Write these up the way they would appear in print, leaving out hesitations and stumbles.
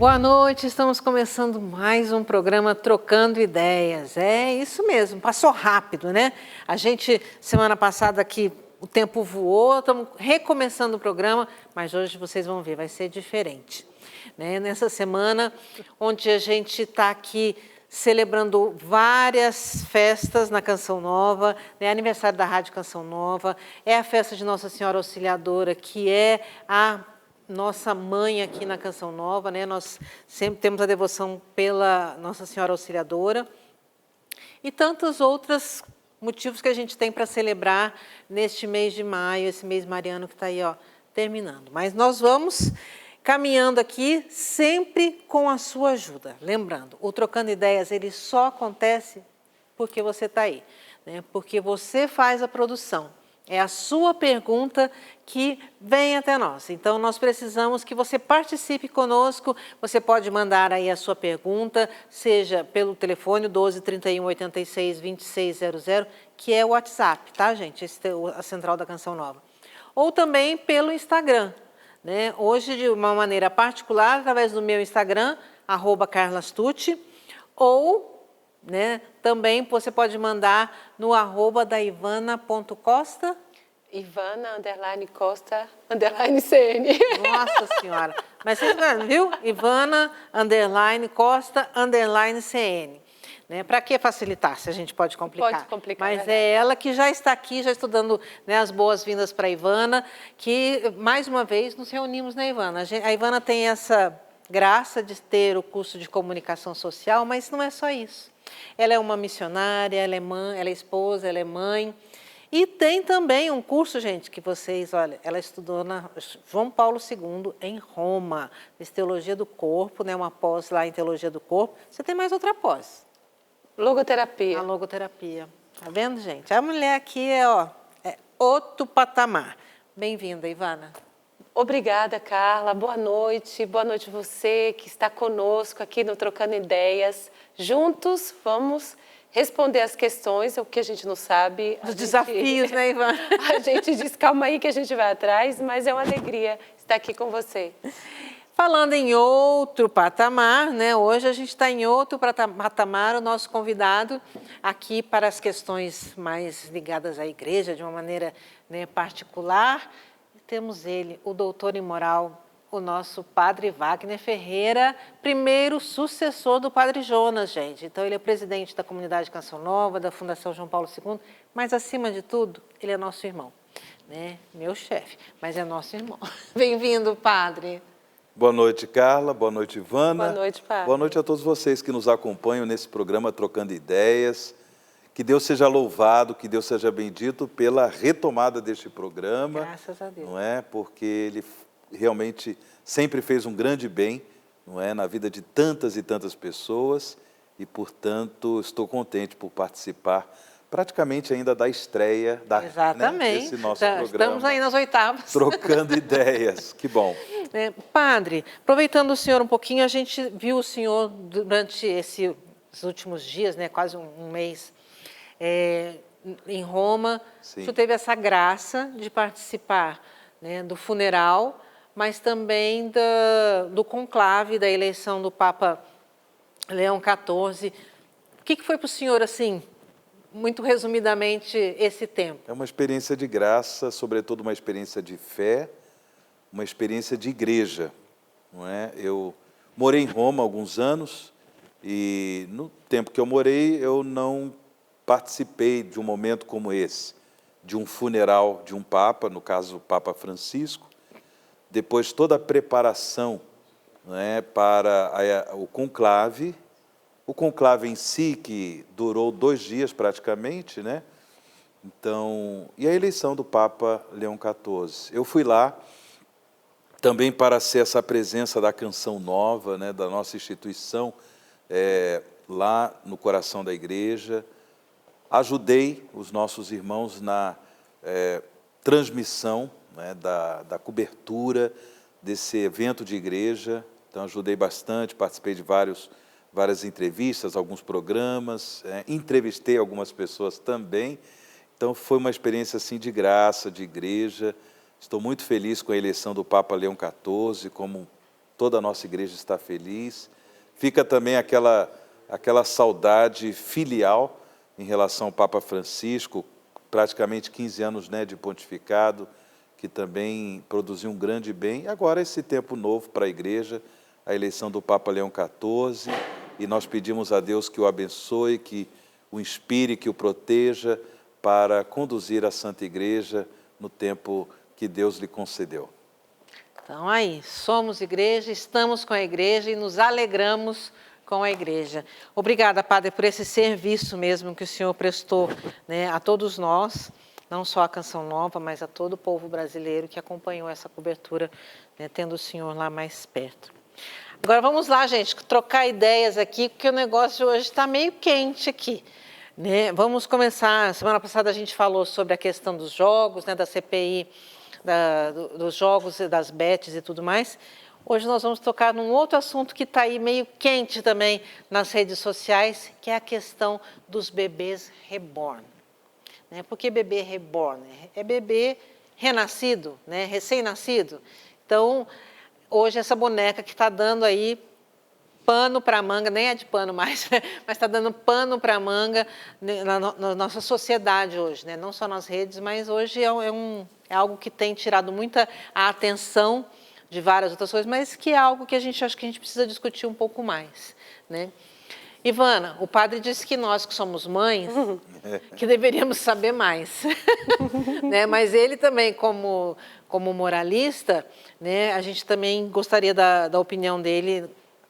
Boa noite, estamos começando mais um programa Trocando Ideias. É isso mesmo, passou rápido, né? A gente, semana passada aqui, o tempo voou, estamos recomeçando o programa, mas hoje vocês vão ver, vai ser diferente. Né? Nessa semana, onde a gente está aqui celebrando várias festas na Canção Nova, né? Aniversário da Rádio Canção Nova, é a festa de Nossa Senhora Auxiliadora, que é a nossa mãe aqui na Canção Nova, né? Nós sempre temos a devoção pela Nossa Senhora Auxiliadora e tantos outros motivos que a gente tem para celebrar neste mês de maio, esse mês mariano que está aí, ó, terminando. Mas nós vamos caminhando aqui sempre com a sua ajuda. Lembrando, o Trocando Ideias, ele só acontece porque você está aí, né? Porque você faz a produção. É a sua pergunta que vem até nós. Então, nós precisamos que você participe conosco. Você pode mandar aí a sua pergunta, seja pelo telefone 12 31 86 2600, que é o WhatsApp, tá, gente? Esse é a Central da Canção Nova. Ou também pelo Instagram, né? Hoje, de uma maneira particular, através do meu Instagram, @carlastucci, ou, né, também você pode mandar no @daivana.costa. Ivana_Costa_CN. Nossa Senhora. Mas vocês viu? Ivana_Costa_CN. Né? Para que facilitar, se a gente pode complicar? Pode complicar. Mas é ela que já está aqui, já estudando, né, as boas-vindas para a Ivana, que, mais uma vez, nos reunimos na Ivana. A Ivana tem essa graça de ter o curso de comunicação social, mas não é só isso. Ela é uma missionária, ela é mãe, ela é esposa, ela é mãe. E tem também um curso, gente, que vocês, olha, ela estudou na João Paulo II, em Roma, fez Teologia do Corpo, né, uma pós lá em Teologia do Corpo. Você tem mais outra pós? Logoterapia. A logoterapia. Tá vendo, gente? A mulher aqui é, ó, é outro patamar. Bem-vinda, Ivana. Obrigada, Carla. Boa noite você que está conosco aqui no Trocando Ideias. Juntos, vamos responder as questões, o que a gente não sabe. Os desafios, né, Ivana? A gente diz, calma aí que a gente vai atrás, mas é uma alegria estar aqui com você. Falando em outro patamar, né? Hoje a gente está em outro patamar, o nosso convidado aqui para as questões mais ligadas à igreja, de uma maneira, né, particular. Temos ele, o doutor em moral, o nosso padre Wagner Ferreira, primeiro sucessor do padre Jonas, gente. Então, ele é presidente da Comunidade Canção Nova, da Fundação João Paulo II, mas, acima de tudo, ele é nosso irmão, né? Meu chefe, mas é nosso irmão. Bem-vindo, padre. Boa noite, Carla. Boa noite, Ivana. Boa noite, padre. Boa noite a todos vocês que nos acompanham nesse programa Trocando Ideias. Que Deus seja louvado, que Deus seja bendito pela retomada deste programa. Graças a Deus. Não é? Porque ele realmente sempre fez um grande bem, não é, na vida de tantas e tantas pessoas e, portanto, estou contente por participar praticamente ainda da estreia Exatamente. Desse nosso programa. Estamos aí nas oitavas. Trocando Ideias, que bom. Padre, aproveitando o senhor um pouquinho, a gente viu o senhor durante esses últimos dias, né, quase um mês, em Roma. Sim. O senhor teve essa graça de participar, né, do funeral, mas também do conclave, da eleição do Papa Leão XIV. O que foi para o senhor, assim, muito resumidamente, esse tempo? É uma experiência de graça, sobretudo uma experiência de fé, uma experiência de igreja, não é? Eu morei em Roma há alguns anos e no tempo que eu morei eu não participei de um momento como esse, de um funeral de um Papa, no caso o Papa Francisco. Depois toda a preparação, não é, para o conclave em si, que durou 2 dias praticamente, né? Então, e a eleição do Papa Leão XIV. Eu fui lá também para ser essa presença da Canção Nova, né, da nossa instituição, lá no coração da igreja. Ajudei os nossos irmãos na transmissão, né, da cobertura desse evento de igreja. Então, ajudei bastante, participei de várias entrevistas, alguns programas, entrevistei algumas pessoas também. Então, foi uma experiência assim, de graça, de igreja. Estou muito feliz com a eleição do Papa Leão XIV como toda a nossa igreja está feliz. Fica também aquela saudade filial em relação ao Papa Francisco, praticamente 15 anos, né, de pontificado, que também produziu um grande bem. Agora esse tempo novo para a igreja, a eleição do Papa Leão XIV, e nós pedimos a Deus que o abençoe, que o inspire, que o proteja para conduzir a Santa Igreja no tempo que Deus lhe concedeu. Então aí, somos igreja, estamos com a igreja e nos alegramos com a igreja. Obrigada, Padre, por esse serviço mesmo que o senhor prestou, né, a todos nós, não só a Canção Nova, mas a todo o povo brasileiro que acompanhou essa cobertura, né, tendo o senhor lá mais perto. Agora vamos lá, gente, trocar ideias aqui, porque o negócio hoje está meio quente aqui, né? Vamos começar. Semana passada a gente falou sobre a questão dos jogos, né, da CPI, dos jogos, das bets e tudo mais. Hoje nós vamos tocar num outro assunto que está aí meio quente também nas redes sociais, que é a questão dos bebês reborn. Né? Por que bebê reborn? É bebê renascido, né? Recém-nascido. Então, hoje essa boneca que está dando aí pano para a manga, nem é de pano mais, mas está dando pano para a manga na nossa sociedade hoje, né? Não só nas redes, mas hoje é algo que tem tirado muita a atenção de várias outras coisas, mas que é algo que acho que a gente precisa discutir um pouco mais, né? Ivana, o padre disse que nós que somos mães, que deveríamos saber mais, né? Mas ele também, como moralista, né, a gente também gostaria da opinião dele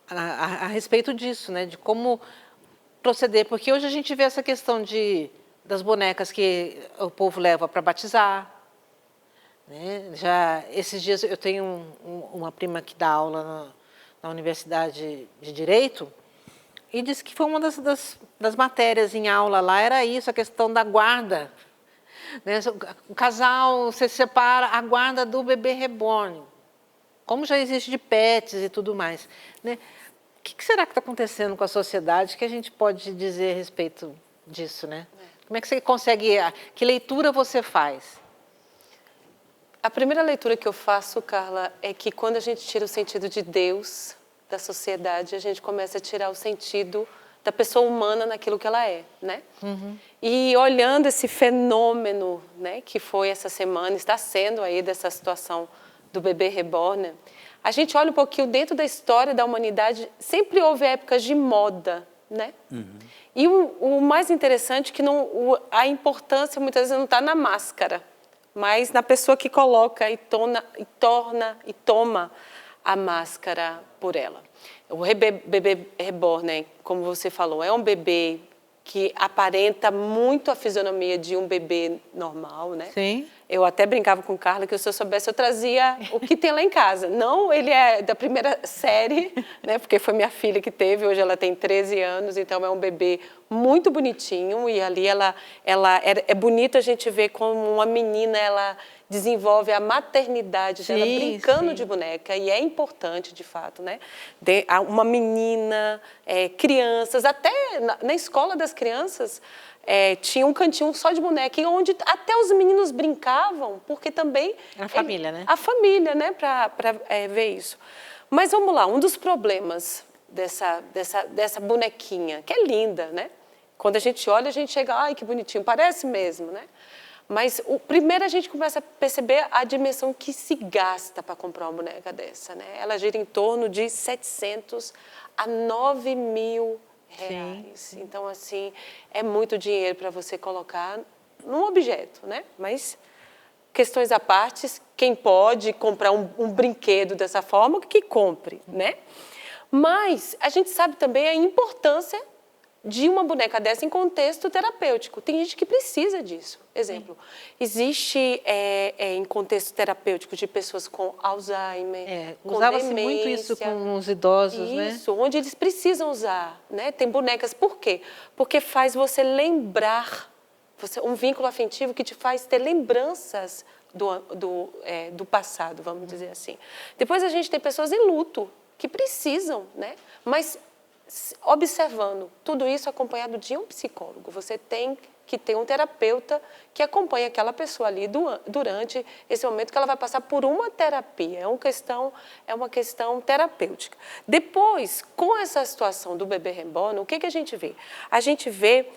a respeito disso, né, de como proceder, porque hoje a gente vê essa questão das bonecas que o povo leva para batizar, né? Já esses dias eu tenho uma prima que dá aula na Universidade de Direito, e disse que foi uma das matérias em aula lá, era isso, a questão da guarda. Né? O casal se separa, a guarda do bebê reborn, como já existe de pets e tudo mais. Né? O que será que está acontecendo com a sociedade que a gente pode dizer a respeito disso? Né? Como é que você consegue, que leitura você faz? A primeira leitura que eu faço, Carla, é que quando a gente tira o sentido de Deus da sociedade, a gente começa a tirar o sentido da pessoa humana naquilo que ela é, né? Uhum. E olhando esse fenômeno, né, que foi essa semana, está sendo aí dessa situação do bebê reborn, a gente olha um pouquinho dentro da história da humanidade, sempre houve épocas de moda, né? Uhum. E o mais interessante é que a importância muitas vezes não está na máscara, mas na pessoa que coloca e toma a máscara por ela. O bebê reborn, né, como você falou, é um bebê que aparenta muito a fisionomia de um bebê normal, né? Sim. Eu até brincava com Carla que se eu soubesse, eu trazia o que tem lá em casa. Não, ele é da primeira série, né? Porque foi minha filha que teve, hoje ela tem 13 anos, então é um bebê muito bonitinho, e ali é bonito a gente ver como uma menina, ela desenvolve a maternidade dela brincando de boneca, e é importante, de fato, né? Uma menina, crianças, até na escola das crianças, tinha um cantinho só de boneca, onde até os meninos brincavam, porque também... A família, né? A família, né? Para ver isso. Mas vamos lá, um dos problemas dessa bonequinha, que é linda, né? Quando a gente olha, a gente chega, ai, que bonitinho, parece mesmo, né? Mas primeiro a gente começa a perceber a dimensão que se gasta para comprar uma boneca dessa, né? Ela gira em torno de 700 a 9 mil reais. Sim. Então, assim, é muito dinheiro para você colocar num objeto, né? Mas, questões à parte, quem pode comprar um brinquedo dessa forma, que compre, né? Mas a gente sabe também a importância de uma boneca dessa em contexto terapêutico. Tem gente que precisa disso. Exemplo, existe em contexto terapêutico de pessoas com Alzheimer, com usava-se demência. muito isso com os idosos, né? Isso, onde eles precisam usar, né? Tem bonecas. Por quê? Porque faz você lembrar, um vínculo afetivo que te faz ter lembranças do passado, vamos dizer assim. Depois a gente tem pessoas em luto, que precisam, né? Mas observando tudo isso acompanhado de um psicólogo, você tem que tem um terapeuta que acompanha aquela pessoa ali durante esse momento que ela vai passar por uma terapia. É uma questão terapêutica. Depois, com essa situação do bebê reborn, o que a gente vê? A gente vê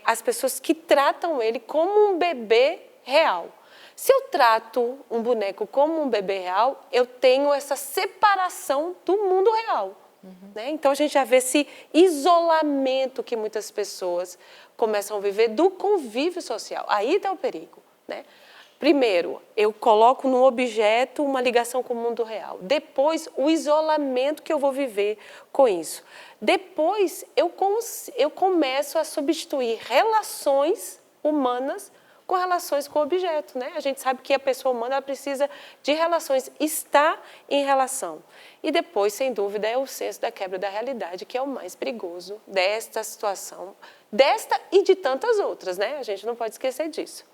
as pessoas que tratam ele como um bebê real. Se eu trato um boneco como um bebê real, eu tenho essa separação do mundo real. Né? Então, a gente já vê esse isolamento que muitas pessoas começam a viver do convívio social. Aí está o perigo. Né? Primeiro, eu coloco no objeto uma ligação com o mundo real. Depois, o isolamento que eu vou viver com isso. Depois, eu começo a substituir relações humanas com relações com o objeto, né? A gente sabe que a pessoa humana ela precisa de relações, está em relação. E depois, sem dúvida, é o senso da quebra da realidade, que é o mais perigoso desta situação, desta e de tantas outras, né? A gente não pode esquecer disso.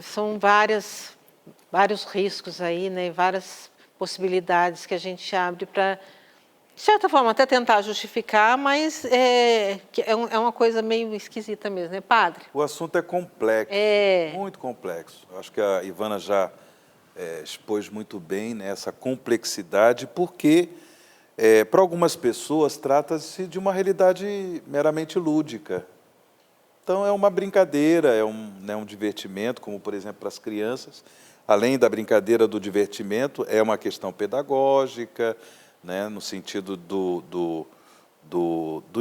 São vários riscos aí, né? Várias possibilidades que a gente abre para, de certa forma, até tentar justificar, mas é uma coisa meio esquisita mesmo, né, padre? O assunto é complexo, muito complexo. Acho que a Ivana já expôs muito bem, né, essa complexidade, porque, para algumas pessoas, trata-se de uma realidade meramente lúdica. Então, é uma brincadeira, é um divertimento, como, por exemplo, para as crianças. Além da brincadeira do divertimento, é uma questão pedagógica, né, no sentido do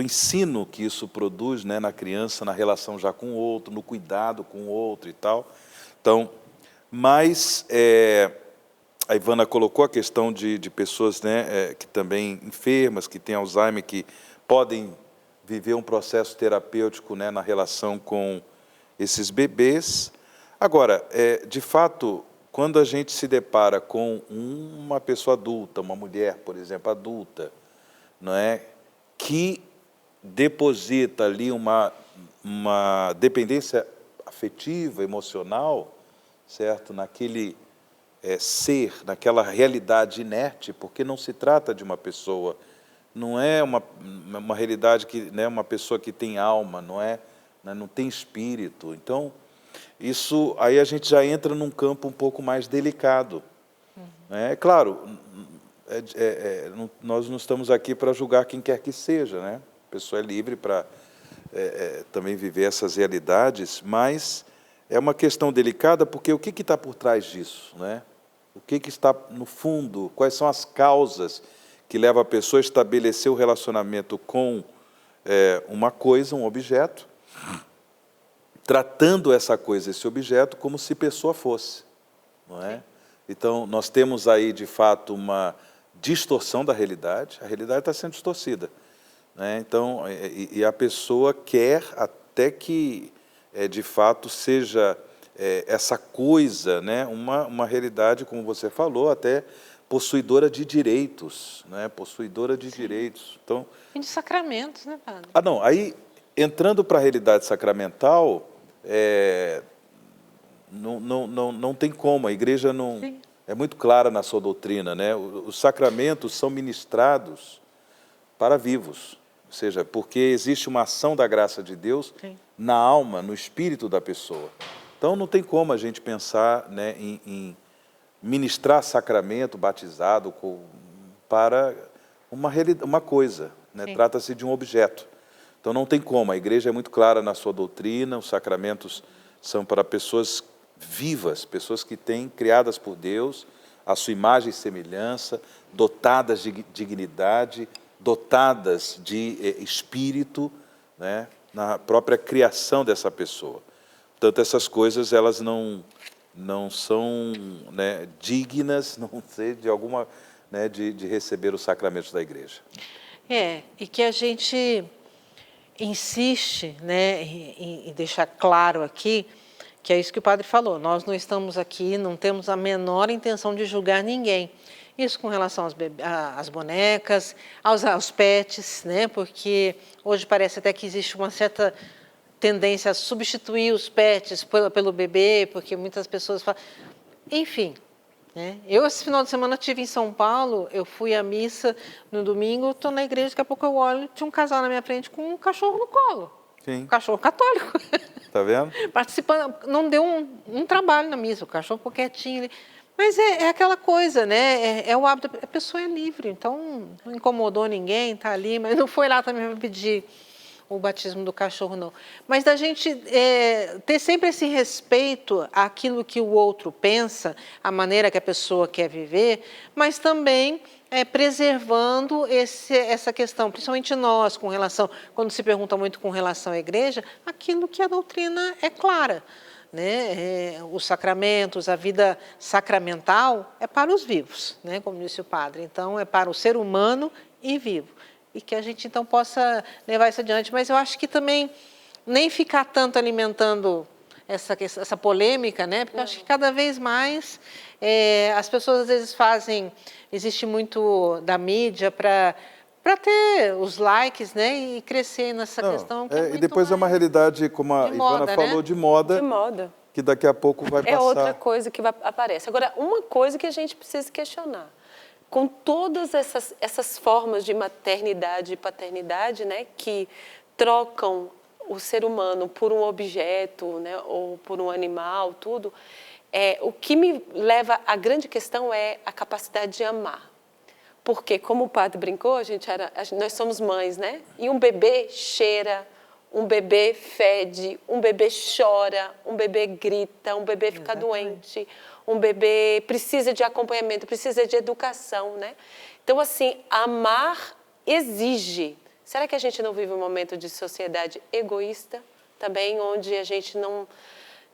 ensino que isso produz, né, na criança, na relação já com o outro, no cuidado com o outro e tal. Então, mas a Ivana colocou a questão de pessoas, né, que também enfermas, que têm Alzheimer, que podem viver um processo terapêutico, né, na relação com esses bebês. Agora, de fato, quando a gente se depara com uma pessoa adulta, uma mulher, por exemplo, adulta, não é, que deposita ali uma dependência afetiva, emocional, certo, naquele ser, naquela realidade inerte, porque não se trata de uma pessoa, não é uma realidade que, né, uma pessoa que tem alma, não tem espírito. Então, isso aí a gente já entra num campo um pouco mais delicado. É claro, nós não estamos aqui para julgar quem quer que seja, né? A pessoa é livre para também viver essas realidades, mas é uma questão delicada, porque o que está por trás disso, né? O que está no fundo? Quais são as causas que levam a pessoa a estabelecer o relacionamento com uma coisa, um objeto, tratando essa coisa, esse objeto, como se pessoa fosse, não é? Então, nós temos aí, de fato, uma distorção da realidade. A realidade está sendo distorcida, né? Então, e a pessoa quer até que, de fato, seja essa coisa, né, uma realidade, como você falou, até possuidora de direitos, né? Possuidora de direitos. Então, E de sacramentos, né, padre? não, aí, entrando para a realidade sacramental, não tem como, a igreja não é muito clara na sua doutrina, né? Os sacramentos são ministrados para vivos, ou seja, porque existe uma ação da graça de Deus na alma, no espírito da pessoa. Então não tem como a gente pensar, né, ministrar sacramento batizado para uma coisa, né? Trata-se de um objeto. Então não tem como, a igreja é muito clara na sua doutrina, os sacramentos são para pessoas vivas, pessoas que têm, criadas por Deus, a sua imagem e semelhança, dotadas de dignidade, dotadas de espírito, né, na própria criação dessa pessoa. Portanto, essas coisas, elas não são, né, dignas, não sei, de alguma, né, de receber os sacramentos da igreja. E que a gente insiste, né, em deixar claro aqui, que é isso que o padre falou, nós não estamos aqui, não temos a menor intenção de julgar ninguém. Isso com relação às bonecas, aos pets, né, porque hoje parece até que existe uma certa tendência a substituir os pets pelo bebê, porque muitas pessoas falam... Enfim, né? Eu, esse final de semana, estive em São Paulo, eu fui à missa no domingo, estou na igreja, daqui a pouco eu olho, tinha um casal na minha frente com um cachorro no colo. Sim. O cachorro católico. Tá vendo? Participando, não deu um trabalho na missa, o cachorro ficou quietinho ali. Mas é aquela coisa, né? É o hábito, a pessoa é livre, então não incomodou ninguém, tá ali, mas não foi lá também para pedir o batismo do cachorro, não. Mas da gente ter sempre esse respeito àquilo que o outro pensa, a maneira que a pessoa quer viver, mas também preservando essa questão, principalmente nós, com relação, quando se pergunta muito com relação à igreja, aquilo que a doutrina é clara. Né? Os sacramentos, a vida sacramental é para os vivos, né? Como disse o padre. Então, é para o ser humano e vivo. E que a gente, então, possa levar isso adiante. Mas eu acho que também nem ficar tanto alimentando essa polêmica, né? Porque eu acho que cada vez mais as pessoas, às vezes, existe muito da mídia para ter os likes, né, e crescer nessa questão que é muito e depois é uma realidade, como a Ivana falou, né? de moda, De moda. que daqui a pouco vai passar. É outra coisa que aparece. Agora, uma coisa que a gente precisa questionar. Com todas essas formas de maternidade e paternidade, né, que trocam o ser humano por um objeto, né, ou por um animal, tudo, o que me leva à grande questão é a capacidade de amar. Porque, como o padre brincou, nós somos mães, né? E um bebê cheira, um bebê fede, um bebê chora, um bebê grita, um bebê fica doente, um bebê precisa de acompanhamento, precisa de educação, né? Então, assim, amar exige. Será que a gente não vive um momento de sociedade egoísta também, onde a gente não...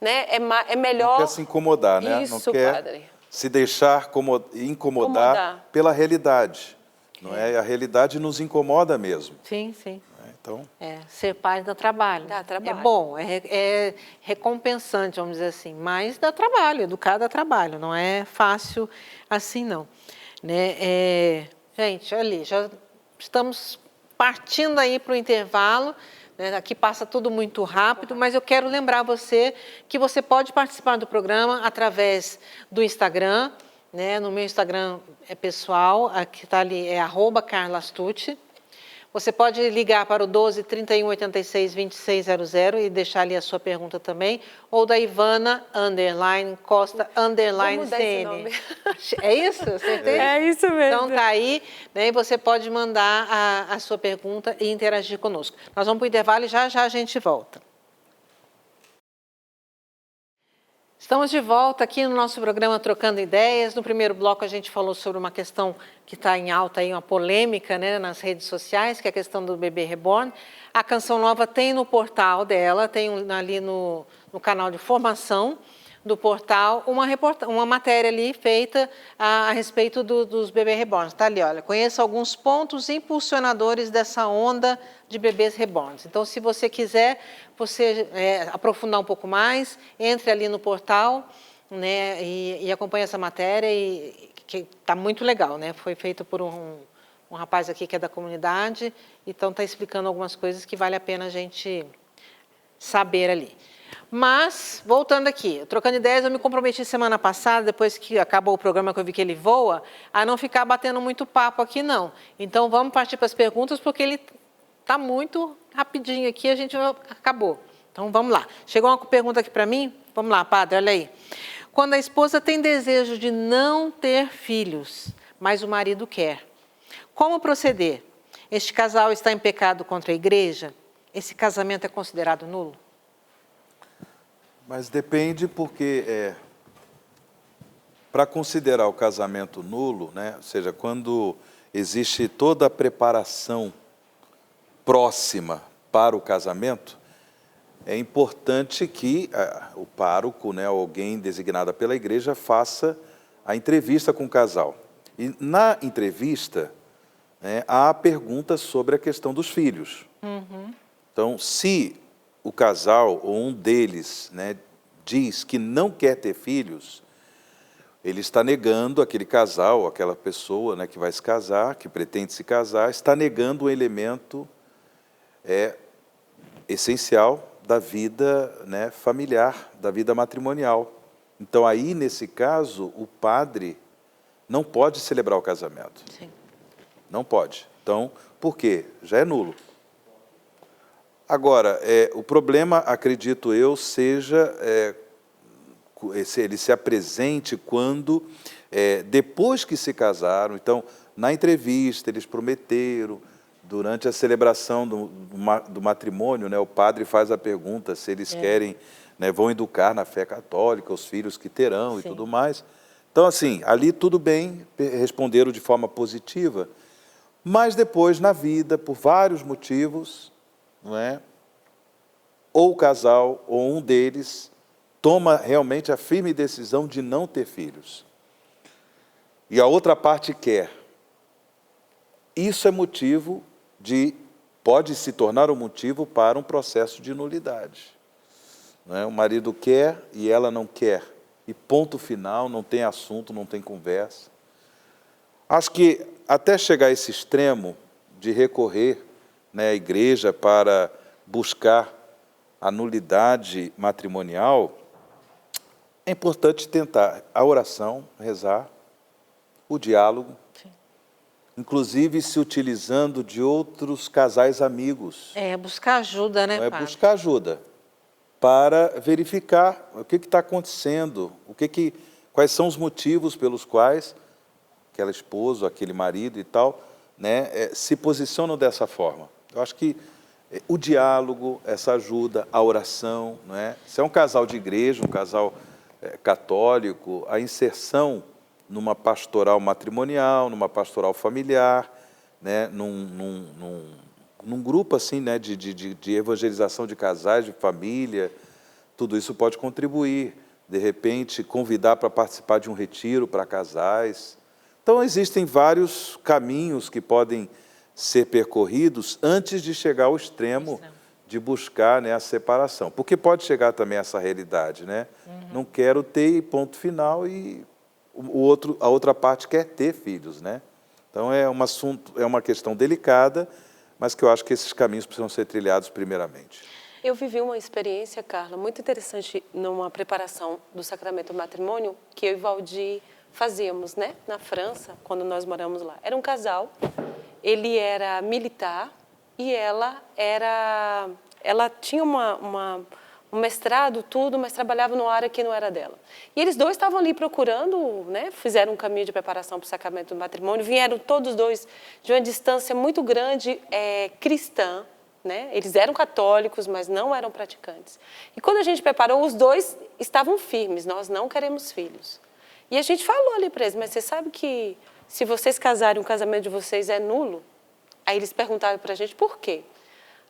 Né? É melhor... Não quer se incomodar, né? Isso, não quer padre. Se deixar incomodar pela realidade. Não é? A realidade nos incomoda mesmo. Sim, sim. Então... ser pai dá trabalho. Dá trabalho. É bom, é recompensante, vamos dizer assim, mas dá trabalho, educar dá trabalho, não é fácil assim, não. Né? Gente, ali, já estamos partindo aí para o intervalo, né? Aqui passa tudo muito rápido, mas eu quero lembrar você que você pode participar do programa através do Instagram, né? No meu Instagram pessoal, aqui está ali, @carlastucci. Você pode ligar para o 12 31 86 2600 e deixar ali a sua pergunta também, ou da Ivana _Costa _CN. É isso? Acertei? É isso mesmo. Então tá aí, né? E você pode mandar a sua pergunta e interagir conosco. Nós vamos para o intervalo e já a gente volta. Estamos de volta aqui no nosso programa Trocando Ideias. No primeiro bloco a gente falou sobre uma questão que está em alta, aí, uma polêmica, né, nas redes sociais, que é a questão do bebê reborn. A Canção Nova tem no portal dela, tem ali no canal de formação do portal, uma matéria ali feita a respeito dos bebês reborns. Está ali, olha, conheça alguns pontos impulsionadores dessa onda de bebês reborns. Então, se você quiser aprofundar um pouco mais, entre ali no portal, né, e acompanhe essa matéria, que está muito legal, né? Foi feito por um rapaz aqui que é da comunidade, então está explicando algumas coisas que vale a pena a gente saber ali. Mas, voltando aqui, Trocando Ideias, eu me comprometi semana passada, depois que acabou o programa que eu vi que ele voa, a não ficar batendo muito papo aqui, não. Então, vamos partir para as perguntas, porque ele está muito rapidinho aqui, a gente acabou. Então, vamos lá. Chegou uma pergunta aqui para mim? Vamos lá, padre, olha aí. Quando a esposa tem desejo de não ter filhos, mas o marido quer, como proceder? Este casal está em pecado contra a igreja? Esse casamento é considerado nulo? Mas depende, porque para considerar o casamento nulo, né, ou seja, quando existe toda a preparação próxima para o casamento, é importante que o pároco, né, alguém designado pela igreja, faça a entrevista com o casal. E na entrevista, né, há perguntas sobre a questão dos filhos. Uhum. Então, se o casal ou um deles, né, diz que não quer ter filhos, ele está negando, aquele casal, aquela pessoa, né, que vai se casar, que pretende se casar, está negando um elemento essencial da vida, né, familiar, da vida matrimonial. Então, aí, nesse caso, o padre não pode celebrar o casamento. Sim. Não pode. Então, por quê? Já é nulo. Agora, o problema, acredito eu, seja ele se apresente quando, depois que se casaram, então, na entrevista, eles prometeram, durante a celebração do matrimônio, né, o padre faz a pergunta se eles querem, né, vão educar na fé católica os filhos que terão. Sim. E tudo mais. Então, assim, ali tudo bem, responderam de forma positiva, mas depois, na vida, por vários motivos, não é? Ou o casal, ou um deles, toma realmente a firme decisão de não ter filhos. E a outra parte quer. Isso é motivo pode se tornar um motivo para um processo de nulidade. Não é? O marido quer e ela não quer. E ponto final, não tem assunto, não tem conversa. Acho que até chegar a esse extremo de recorrer, né, à igreja para buscar a nulidade matrimonial, é importante tentar a oração, rezar, o diálogo, sim, inclusive se utilizando de outros casais amigos. Buscar ajuda, né, padre? Buscar ajuda para verificar o que está acontecendo, quais são os motivos pelos quais aquela esposa, aquele marido e tal, né, se posicionam dessa forma. Eu acho que o diálogo, essa ajuda, a oração, não é? Se é um casal de igreja, um casal católico, a inserção numa pastoral matrimonial, numa pastoral familiar, né, num grupo assim, né, de evangelização de casais, de família, tudo isso pode contribuir. De repente, convidar para participar de um retiro para casais. Então, existem vários caminhos que podem ser percorridos antes de chegar ao extremo de buscar, né, a separação. Porque pode chegar também essa realidade, né? Não quero ter ponto final e a outra parte quer ter filhos, né? Então, é uma questão delicada, mas que eu acho que esses caminhos precisam ser trilhados primeiramente. Eu vivi uma experiência, Carla, muito interessante numa preparação do sacramento do matrimônio que eu e Valdir fazíamos, né, na França, quando nós moramos lá. Era um casal, ele era militar e ela tinha um mestrado, tudo, mas trabalhava numa área que não era dela. E eles dois estavam ali procurando, né, fizeram um caminho de preparação para o sacramento do matrimônio, vieram todos dois de uma distância muito grande cristã, né? Eles eram católicos, mas não eram praticantes. E quando a gente preparou, os dois estavam firmes, nós não queremos filhos. E a gente falou ali para eles, mas você sabe que se vocês casarem, o casamento de vocês é nulo? Aí eles perguntaram para a gente por quê.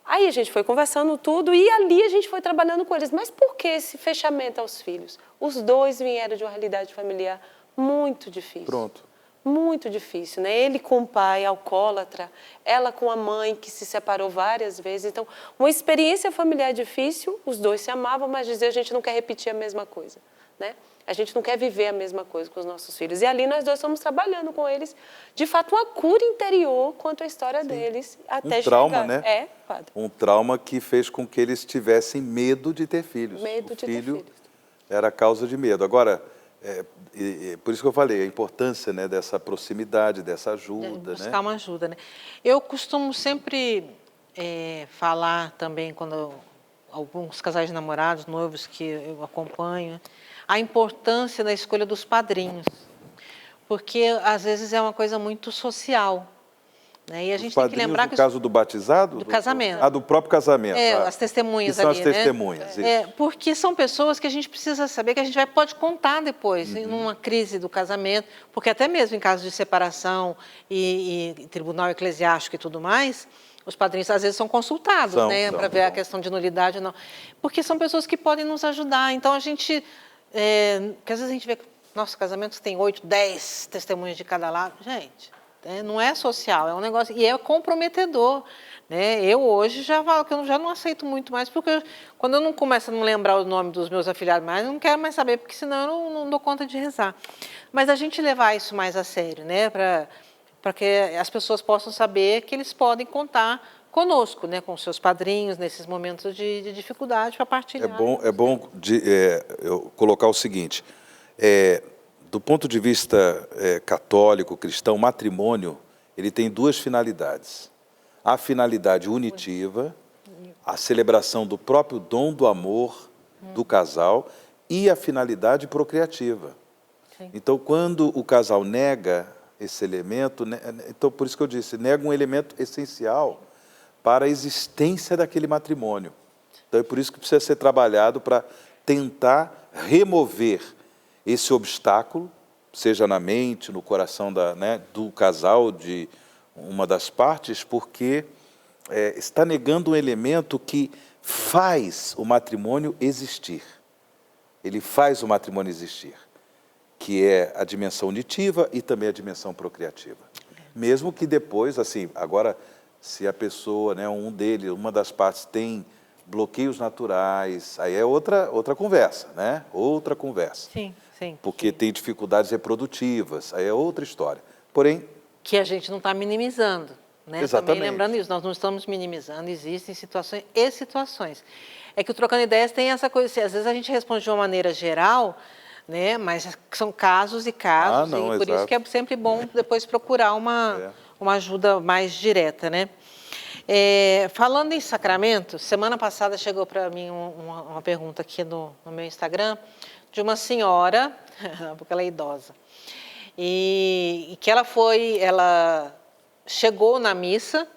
Aí a gente foi conversando tudo e ali a gente foi trabalhando com eles. Mas por que esse fechamento aos filhos? Os dois vieram de uma realidade familiar muito difícil. Pronto. Muito difícil, né? Ele com o pai alcoólatra, ela com a mãe que se separou várias vezes. Então, uma experiência familiar difícil, os dois se amavam, mas dizer a gente não quer repetir a mesma coisa, né? A gente não quer viver a mesma coisa com os nossos filhos. E ali nós dois estamos trabalhando com eles, de fato, uma cura interior quanto à história deles. Até trauma, chegar. Né? Padre. Um trauma que fez com que eles tivessem medo de ter filhos. Medo de ter filhos. Era causa de medo. Agora, por isso que eu falei, a importância, né, dessa proximidade, dessa ajuda. Buscar uma ajuda, né? Eu costumo sempre falar também, quando alguns casais de namorados, noivos que eu acompanho, a importância da escolha dos padrinhos, porque às vezes é uma coisa muito social, né? E a gente tem que lembrar que no caso do batizado? Do casamento. Do próprio casamento. As testemunhas que são ali, as testemunhas, né? isso. Porque são pessoas que a gente precisa saber que a gente pode contar depois, numa crise do casamento, porque até mesmo em caso de separação e tribunal eclesiástico e tudo mais, os padrinhos às vezes são consultados, né, para ver a questão de nulidade ou não, porque são pessoas que podem nos ajudar. Então a gente, que às vezes a gente vê que nossos casamentos tem 8, 10 testemunhas de cada lado, gente, não é social, é um negócio, e é comprometedor, né? Eu hoje já falo que eu já não aceito muito mais, porque quando eu não começo a não lembrar o nome dos meus afilhados mais, eu não quero mais saber, porque senão eu não dou conta de rezar. Mas a gente levar isso mais a sério, né, para que as pessoas possam saber que eles podem contar conosco, né, com seus padrinhos, nesses momentos de dificuldade, para partilhar. É bom eu colocar o seguinte, do ponto de vista católico, cristão, matrimônio, ele tem duas finalidades. A finalidade unitiva, a celebração do próprio dom do amor do casal e a finalidade procriativa. Sim. Então, quando o casal nega esse elemento, então por isso que eu disse, nega um elemento essencial para a existência daquele matrimônio. Então é por isso que precisa ser trabalhado para tentar remover esse obstáculo, seja na mente, no coração do casal, de uma das partes, porque está negando um elemento que faz o matrimônio existir. Ele faz o matrimônio existir, que é a dimensão unitiva e também a dimensão procriativa. Mesmo que depois, assim, agora, se a pessoa, uma das partes tem bloqueios naturais, aí é outra conversa, né? Outra conversa. Sim, sim. Porque tem dificuldades reprodutivas, aí é outra história. Porém... Que a gente não está minimizando, né? Exatamente. Também lembrando isso, nós não estamos minimizando, existem situações e situações. É que o Trocando Ideias tem essa coisa, assim, às vezes a gente responde de uma maneira geral, né? Mas são casos e casos, não, e por isso que é sempre bom depois procurar uma ajuda mais direta, né? Falando em sacramento, semana passada chegou para mim uma pergunta aqui no meu Instagram de uma senhora, porque ela é idosa, e que ela chegou na missa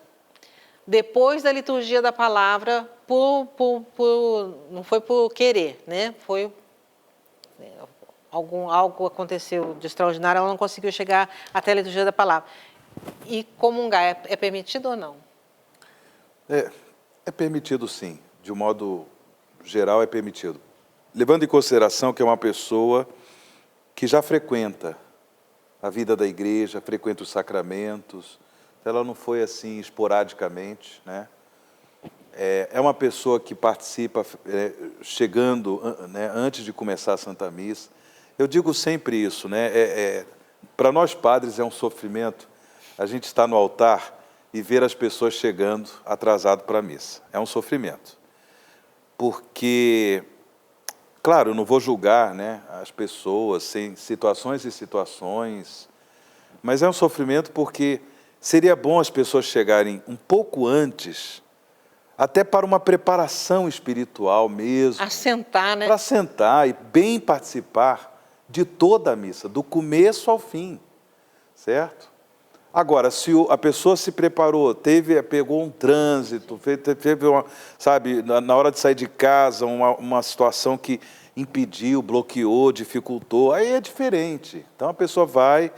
depois da liturgia da palavra, não foi por querer, né? Foi algo aconteceu de extraordinário, ela não conseguiu chegar até a liturgia da palavra. E comungar é permitido ou não? É permitido, sim. De um modo geral, é permitido. Levando em consideração que é uma pessoa que já frequenta a vida da igreja, frequenta os sacramentos, ela não foi assim esporadicamente, né? É uma pessoa que participa chegando antes de começar a Santa Missa. Eu digo sempre isso, né? Para nós padres é um sofrimento a gente estar no altar e ver as pessoas chegando atrasado para a missa. É um sofrimento. Porque, claro, eu não vou julgar, né, as pessoas, sem situações e situações, mas é um sofrimento porque seria bom as pessoas chegarem um pouco antes, até para uma preparação espiritual mesmo. Assentar, né? Para sentar e bem participar de toda a missa, do começo ao fim, certo? Agora, se a pessoa se preparou, pegou um trânsito, teve na hora de sair de casa, uma situação que impediu, bloqueou, dificultou, aí é diferente. Então, a pessoa vai,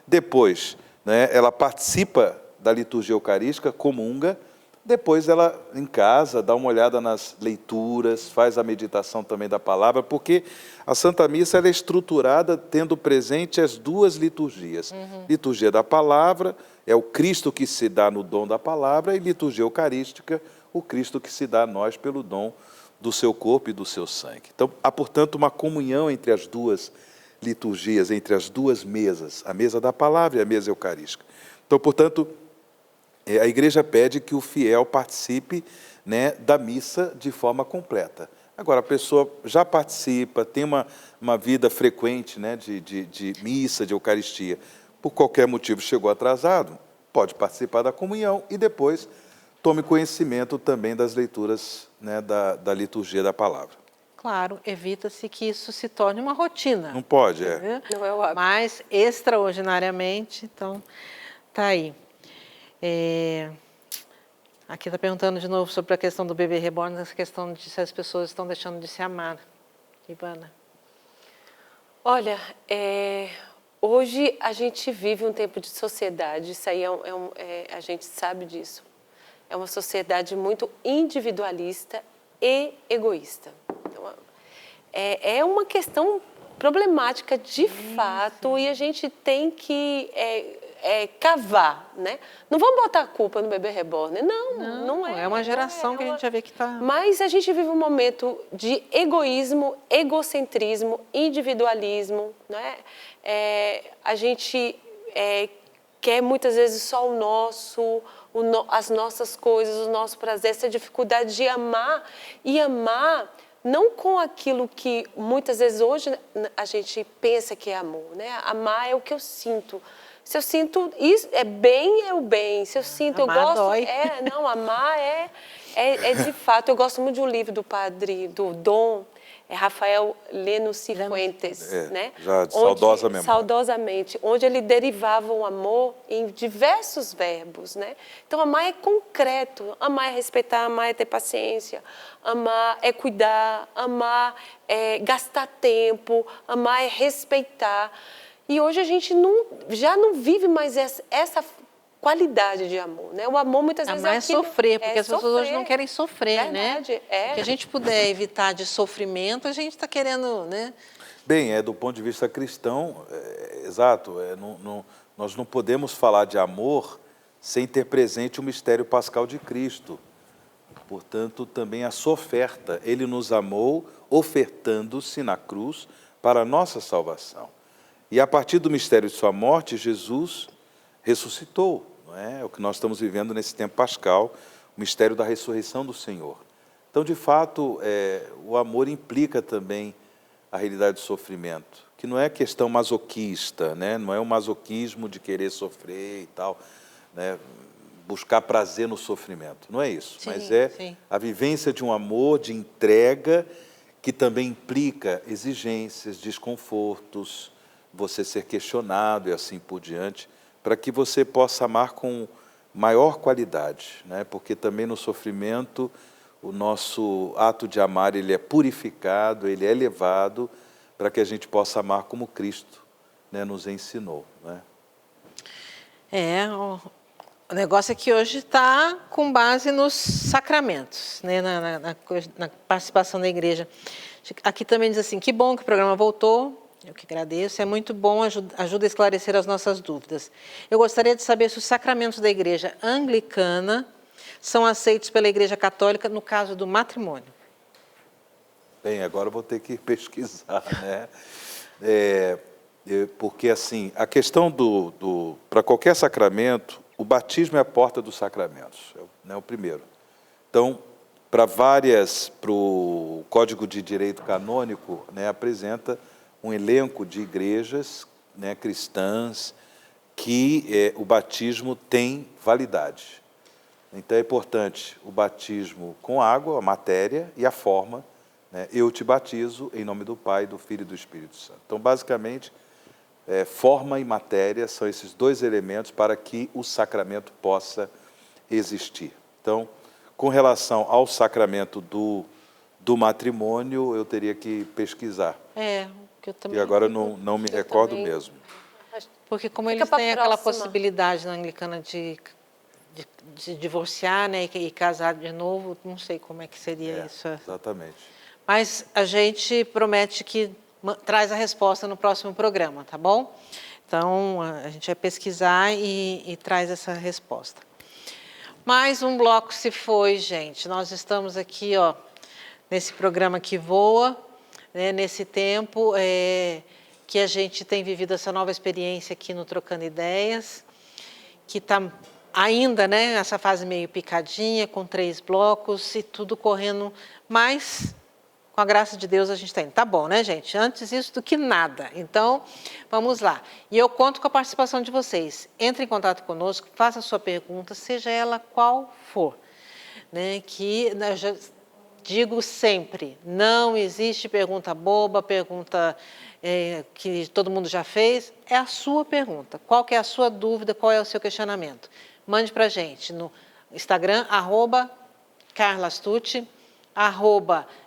depois, né, ela participa da liturgia eucarística, comunga, depois ela, em casa, dá uma olhada nas leituras, faz a meditação também da palavra, porque a Santa Missa ela é estruturada tendo presente as duas liturgias. Liturgia da palavra, é o Cristo que se dá no dom da palavra, e liturgia eucarística, o Cristo que se dá a nós pelo dom do seu corpo e do seu sangue. Então, há, portanto, uma comunhão entre as duas liturgias, entre as duas mesas, a mesa da palavra e a mesa eucarística. Então, portanto, a igreja pede que o fiel participe, né, da missa de forma completa. Agora, a pessoa já participa, tem uma vida frequente, né, de missa, de eucaristia, por qualquer motivo chegou atrasado, pode participar da comunhão e depois tome conhecimento também das leituras, né, da liturgia da palavra. Claro, evita-se que isso se torne uma rotina. Não pode, Não é o hábito. Mas, extraordinariamente, então, tá aí. Aqui está perguntando de novo sobre a questão do bebê reborn, essa questão de se as pessoas estão deixando de se amar. Ivana? Olha, hoje a gente vive um tempo de sociedade, isso aí a gente sabe disso. É uma sociedade muito individualista e egoísta. Então, é uma questão problemática de fato e a gente tem que cavar, né? Não vamos botar a culpa no bebê reborn, não é. É uma geração que a gente já vê que está... Mas a gente vive um momento de egoísmo, egocentrismo, individualismo, né? A gente quer muitas vezes só o nosso, as nossas coisas, o nosso prazer, essa dificuldade de amar e amar não com aquilo que muitas vezes hoje a gente pensa que é amor, né? Amar é o que eu sinto. Se eu sinto isso, é o bem. Se eu sinto, amar eu gosto... dói. Amar De fato, eu gosto muito de um livro do padre, do Dom, Rafael Leno Cifuentes, né? Já de saudosa memória. Saudosamente, onde ele derivava o amor em diversos verbos, né? Então, amar é concreto, amar é respeitar, amar é ter paciência, amar é cuidar, amar é gastar tempo, amar é respeitar. E hoje a gente já não vive mais essa qualidade de amor, né? O amor muitas vezes amar é sofrer, porque as pessoas hoje não querem sofrer, verdade, né? O que a gente puder evitar de sofrimento, a gente está querendo, né? Bem, do ponto de vista cristão, exato, nós não podemos falar de amor sem ter presente o mistério pascal de Cristo. Portanto, também a sua oferta. Ele nos amou ofertando-se na cruz para a nossa salvação. E a partir do mistério de sua morte, Jesus ressuscitou. Não é? É o que nós estamos vivendo nesse tempo pascal, o mistério da ressurreição do Senhor. Então, de fato, o amor implica também a realidade do sofrimento, que não é questão masoquista, né? Não é um masoquismo de querer sofrer e tal, né? Buscar prazer no sofrimento, não é isso, sim, mas é sim. A vivência de um amor, de entrega, que também implica exigências, desconfortos, você ser questionado e assim por diante, para que você possa amar com maior qualidade, né? Porque também no sofrimento o nosso ato de amar ele é purificado, ele é elevado, para que a gente possa amar como Cristo, né, nos ensinou, né? O negócio é que hoje está com base nos sacramentos, né, na participação da igreja. Aqui também diz assim, que bom que o programa voltou, eu que agradeço, é muito bom, ajuda a esclarecer as nossas dúvidas. Eu gostaria de saber se os sacramentos da igreja anglicana são aceitos pela igreja católica no caso do matrimônio. Bem, agora eu vou ter que pesquisar, né? Porque, assim, a questão para qualquer sacramento, o batismo é a porta dos sacramentos, né, o primeiro. Então, para o Código de Direito Canônico, né, apresenta um elenco de igrejas, né, cristãs que o batismo tem validade. Então, é importante o batismo com água, a matéria e a forma, né? Eu te batizo em nome do Pai, do Filho e do Espírito Santo. Então, basicamente, forma e matéria são esses dois elementos para que o sacramento possa existir. Então, com relação ao sacramento do matrimônio, eu teria que pesquisar. Que eu também... E agora não me recordo mesmo. Porque como eles têm aquela possibilidade na anglicana de divorciar, né, e casar de novo, não sei como é que seria isso. Exatamente. Mas a gente promete que traz a resposta no próximo programa, tá bom? Então, a gente vai pesquisar e traz essa resposta. Mais um bloco se foi, gente. Nós estamos aqui, ó, nesse programa que voa, né, nesse tempo que a gente tem vivido essa nova experiência aqui no Trocando Ideias, que está ainda, né, essa fase meio picadinha, com 3 blocos e tudo correndo, mas com a graça de Deus a gente está indo. Tá bom, né, gente? Antes isso do que nada. Então, vamos lá. E eu conto com a participação de vocês. Entre em contato conosco, faça a sua pergunta, seja ela qual for. Né, que eu já digo sempre, não existe pergunta boba, pergunta que todo mundo já fez. É a sua pergunta. Qual que é a sua dúvida, qual é o seu questionamento? Mande para a gente no Instagram, @carlastucci,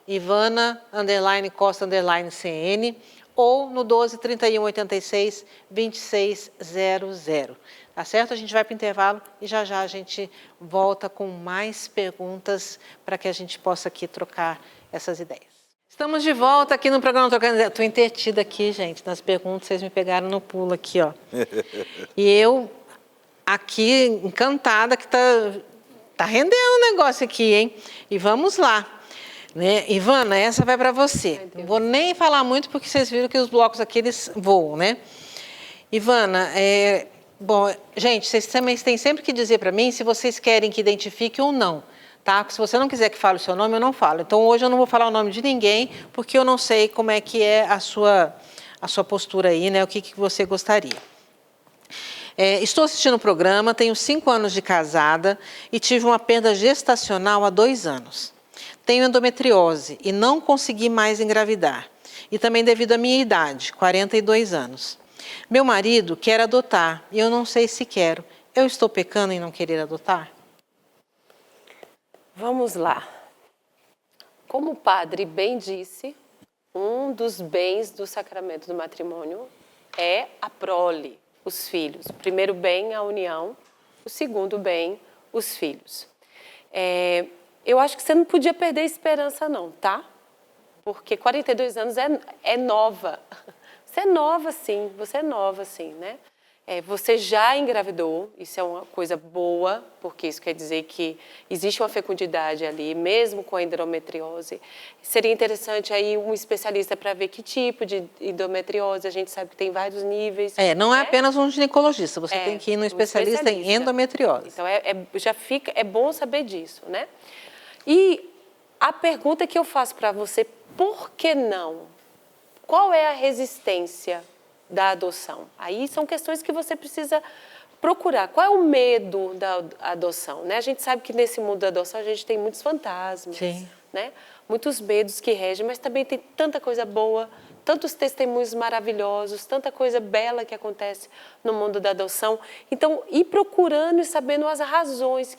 @Ivana_Costa_CN ou no 12 31 86 2600. Tá certo? A gente vai para o intervalo e já a gente volta com mais perguntas para que a gente possa aqui trocar essas ideias. Estamos de volta aqui no programa Trocando Ideias. Estou entretida aqui, gente, nas perguntas, vocês me pegaram no pulo aqui, ó. E eu aqui encantada que tá rendendo o negócio aqui, hein? E vamos lá. Né? Ivana, essa vai para você. Não vou nem falar muito porque vocês viram que os blocos aqui eles voam, né? Ivana, bom, gente, vocês também têm sempre que dizer para mim se vocês querem que identifique ou não, tá? Porque se você não quiser que fale o seu nome, eu não falo. Então, hoje eu não vou falar o nome de ninguém, porque eu não sei como é que é a sua postura aí, né? O que você gostaria. Estou assistindo o programa, tenho 5 anos de casada e tive uma perda gestacional há 2 anos. Tenho endometriose e não consegui mais engravidar. E também devido à minha idade, 42 anos. Meu marido quer adotar e eu não sei se quero. Eu estou pecando em não querer adotar? Vamos lá. Como o padre bem disse, um dos bens do sacramento do matrimônio é a prole, os filhos. O primeiro bem, a união. O segundo bem, os filhos. Eu acho que você não podia perder a esperança não, tá? Porque 42 anos é nova. Você é nova sim, você é nova sim, né? Você já engravidou, isso é uma coisa boa, porque isso quer dizer que existe uma fecundidade ali, mesmo com a endometriose. Seria interessante aí um especialista para ver que tipo de endometriose, a gente sabe que tem vários níveis. Não é né? apenas um ginecologista, você tem que ir no especialista em endometriose. Então, é bom saber disso, né? E a pergunta que eu faço para você, por que não? Qual é a resistência da adoção? Aí são questões que você precisa procurar. Qual é o medo da adoção? Né? A gente sabe que nesse mundo da adoção a gente tem muitos fantasmas, né? Muitos medos que regem, mas também tem tanta coisa boa, tantos testemunhos maravilhosos, tanta coisa bela que acontece no mundo da adoção. Então, ir procurando e sabendo as razões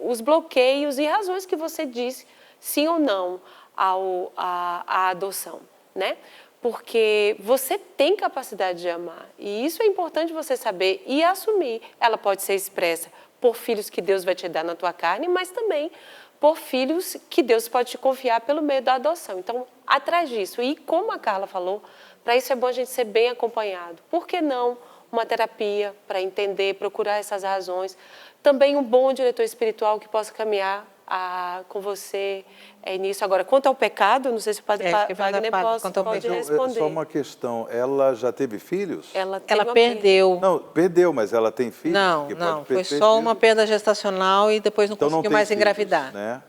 os bloqueios e razões que você diz sim ou não à adoção, né? Porque você tem capacidade de amar e isso é importante você saber e assumir. Ela pode ser expressa por filhos que Deus vai te dar na tua carne, mas também por filhos que Deus pode te confiar pelo meio da adoção. Então, atrás disso, e como a Carla falou, para isso é bom a gente ser bem acompanhado. Por que não uma terapia para entender, procurar essas razões? Também um bom diretor espiritual que possa caminhar com você nisso. Agora, quanto ao pecado, não sei se o padre Wagner pode responder. Só uma questão, ela já teve filhos? Ela perdeu. Não, perdeu, mas ela tem filhos? Não, foi só uma perda gestacional e depois não conseguiu mais engravidar. Né?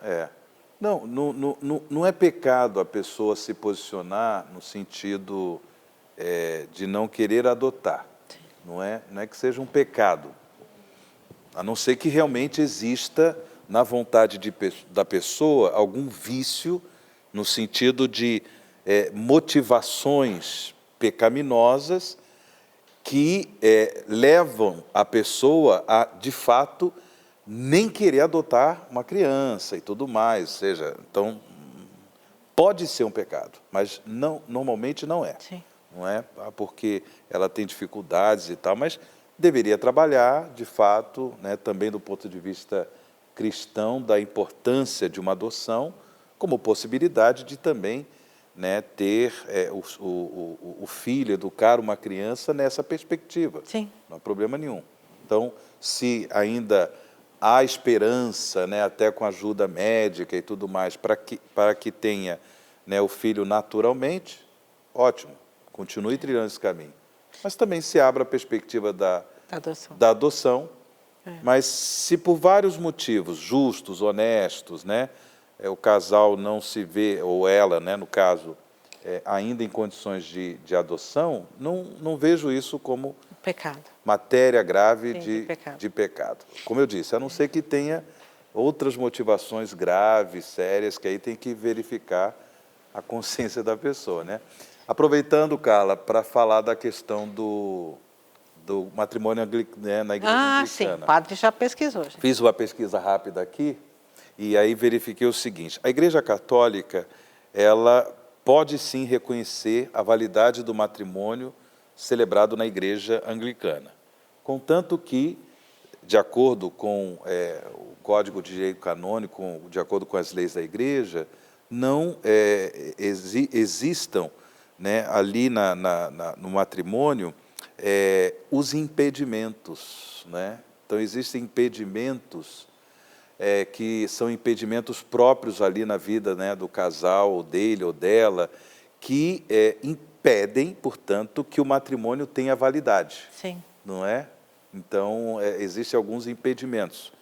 Não é pecado a pessoa se posicionar no sentido de não querer adotar. Não é que seja um pecado, a não ser que realmente exista na vontade da pessoa algum vício no sentido de motivações pecaminosas que levam a pessoa a, de fato, nem querer adotar uma criança e tudo mais. Ou seja, então, pode ser um pecado, mas normalmente não é. Sim. Não é porque ela tem dificuldades e tal, mas deveria trabalhar, de fato, né, também do ponto de vista cristão, da importância de uma adoção, como possibilidade de também, né, ter o filho, educar uma criança nessa perspectiva. Sim. Não há problema nenhum. Então, se ainda há esperança, né, até com ajuda médica e tudo mais, para que tenha, né, o filho naturalmente, ótimo, continue trilhando esse caminho. Mas também se abra a perspectiva da adoção. Mas se por vários motivos justos, honestos, né, o casal não se vê, ou ela, né, no caso, ainda em condições de adoção, não vejo isso como pecado. Matéria grave Sim, de pecado. Como eu disse, a não ser que tenha outras motivações graves, sérias, que aí tem que verificar a consciência da pessoa, né? Aproveitando, Carla, para falar da questão do matrimônio na igreja anglicana. Sim, o padre já pesquisou. Gente. Fiz uma pesquisa rápida aqui e aí verifiquei o seguinte: a Igreja Católica, ela pode sim reconhecer a validade do matrimônio celebrado na Igreja Anglicana, contanto que, de acordo com o Código de Direito Canônico, de acordo com as leis da Igreja, não existam, né, ali no matrimônio os impedimentos, né? Então, existem impedimentos que são impedimentos próprios ali na vida, né, do casal, ou dele ou dela, que impedem, portanto, que o matrimônio tenha validade. Sim. Não é? Então, existem alguns impedimentos.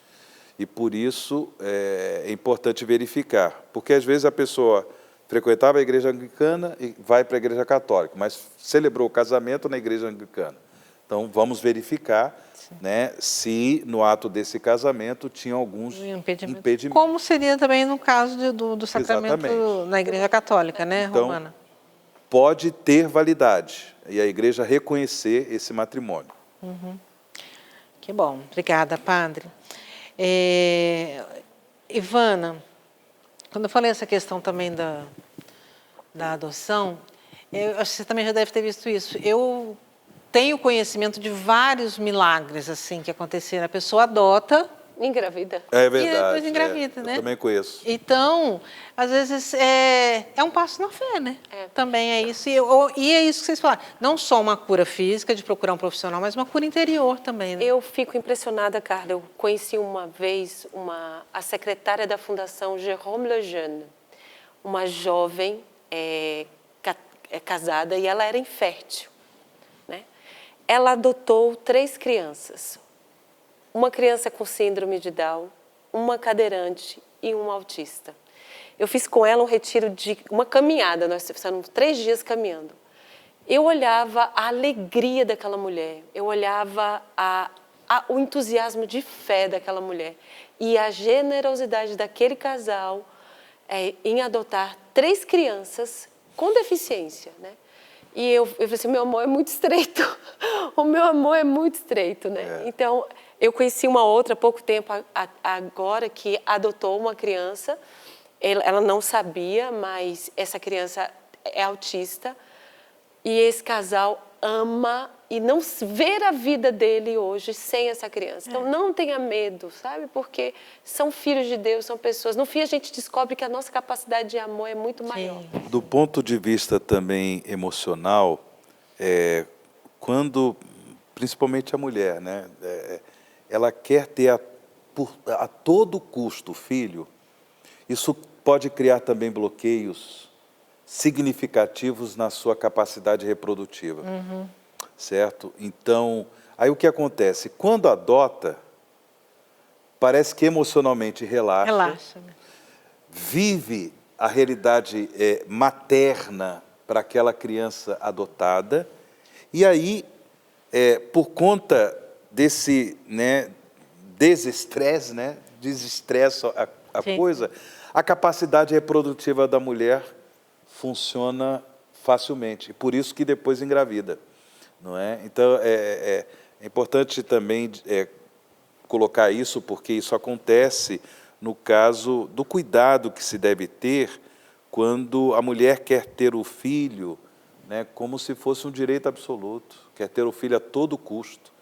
E, por isso, é importante verificar. Porque, às vezes, a pessoa frequentava a igreja anglicana e vai para a igreja católica, mas celebrou o casamento na igreja anglicana. Então, vamos verificar, né, se no ato desse casamento tinha alguns impedimentos. Como seria também no caso do sacramento Exatamente. na Igreja Católica, né, Então, romana? Pode ter validade e a igreja reconhecer esse matrimônio. Que bom. Obrigada, padre. Ivana, quando eu falei essa questão também da adoção, acho que você também já deve ter visto isso. Eu tenho conhecimento de vários milagres assim que aconteceram. A pessoa adota Engravida. É e verdade. depois engravida, né? Eu também conheço. Então, às vezes, é um passo na fé, né? Também é isso. E é isso que vocês falaram. Não só uma cura física, de procurar um profissional, mas uma cura interior também, né? Eu fico impressionada, Carla. Eu conheci uma vez a secretária da Fundação Jérôme Lejeune, uma jovem casada, e ela era infértil, né? Ela adotou 3 crianças. Uma criança com síndrome de Down, uma cadeirante e um autista. Eu fiz com ela um retiro uma caminhada, nós fizemos 3 dias caminhando. Eu olhava a alegria daquela mulher, eu olhava o entusiasmo de fé daquela mulher e a generosidade daquele casal em adotar 3 crianças com deficiência, né? E eu falei assim, meu amor é muito estreito, o meu amor é muito estreito, né? Então, eu conheci uma outra há pouco tempo agora que adotou uma criança, ela não sabia, mas essa criança é autista, e esse casal ama e não ver a vida dele hoje sem essa criança. Então, não tenha medo, sabe? Porque são filhos de Deus, são pessoas. No fim, a gente descobre que a nossa capacidade de amor é muito maior. Do ponto de vista também emocional, quando, principalmente a mulher, né, ela quer ter a todo custo o filho, isso pode criar também bloqueios significativos na sua capacidade reprodutiva, certo? Então, aí o que acontece? Quando adota, parece que emocionalmente Relaxa, né? vive a realidade materna para aquela criança adotada, e aí, por conta desse desestresse, né, desestressa a coisa, a capacidade reprodutiva da mulher funciona facilmente, e por isso que depois engravida, não é? Então, é importante também colocar isso, porque isso acontece no caso do cuidado que se deve ter quando a mulher quer ter o filho, né, como se fosse um direito absoluto, quer ter o filho a todo custo,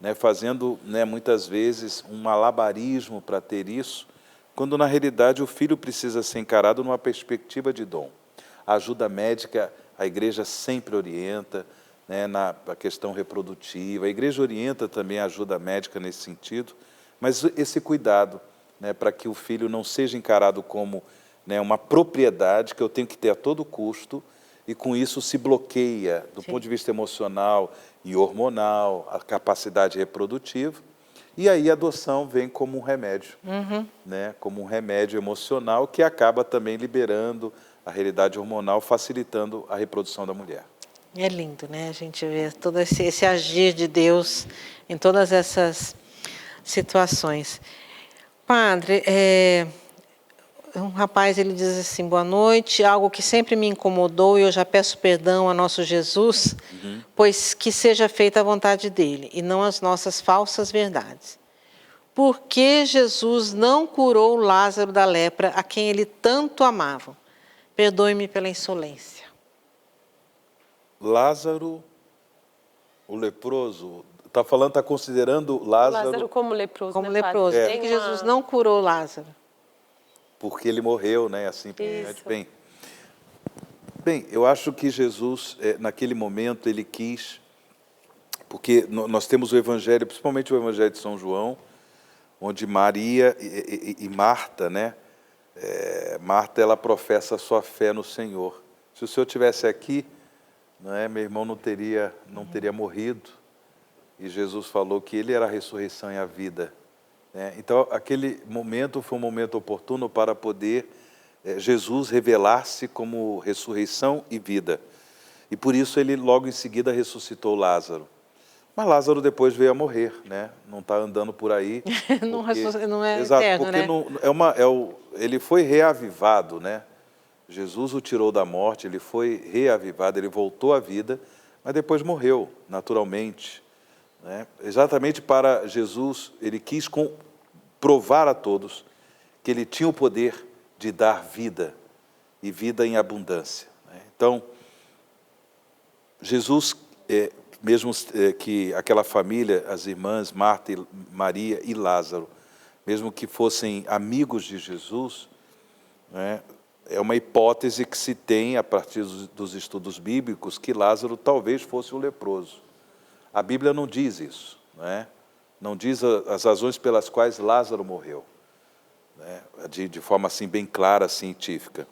né, fazendo, né, muitas vezes um malabarismo para ter isso, quando na realidade o filho precisa ser encarado numa perspectiva de dom. A ajuda médica, a igreja sempre orienta, né, na questão reprodutiva, a igreja orienta também a ajuda médica nesse sentido, mas esse cuidado, né, para que o filho não seja encarado como, né, uma propriedade que eu tenho que ter a todo custo, e com isso se bloqueia, do ponto de vista emocional e hormonal, a capacidade reprodutiva, e aí a adoção vem como um remédio, né, como um remédio emocional que acaba também liberando a realidade hormonal, facilitando a reprodução da mulher. É lindo, né? A gente vê todo esse agir de Deus em todas essas situações. Padre, um rapaz, ele diz assim, boa noite, algo que sempre me incomodou e eu já peço perdão a nosso Jesus, pois que seja feita a vontade dele e não as nossas falsas verdades. Por que Jesus não curou Lázaro da lepra, a quem ele tanto amava? Perdoe-me pela insolência. Lázaro, o leproso, está considerando Lázaro como leproso, Como né, leproso. padre? Por que Jesus não curou Lázaro? porque ele morreu, né? Assim, bem, eu acho que Jesus, naquele momento, ele quis, porque nós temos o Evangelho, principalmente o Evangelho de São João, onde Maria e Marta, né? Marta, ela professa a sua fé no Senhor. Se o Senhor estivesse aqui, não é, meu irmão não teria morrido. E Jesus falou que ele era a ressurreição e a vida. Então, aquele momento foi um momento oportuno para poder Jesus revelar-se como ressurreição e vida. E por isso ele logo em seguida ressuscitou Lázaro. Mas Lázaro depois veio a morrer, né? Não está andando por aí. Não é Exato, eterno, porque né? ele foi reavivado, né? Jesus o tirou da morte, ele foi reavivado, ele voltou à vida, mas depois morreu, naturalmente, né? Exatamente para Jesus, ele quis provar a todos que ele tinha o poder de dar vida, e vida em abundância, né? Então, Jesus, mesmo que aquela família, as irmãs Marta, Maria e Lázaro, mesmo que fossem amigos de Jesus, né, é uma hipótese que se tem a partir dos estudos bíblicos que Lázaro talvez fosse um leproso. A Bíblia não diz isso, né? Não diz as razões pelas quais Lázaro morreu, né? De forma assim bem clara, científica.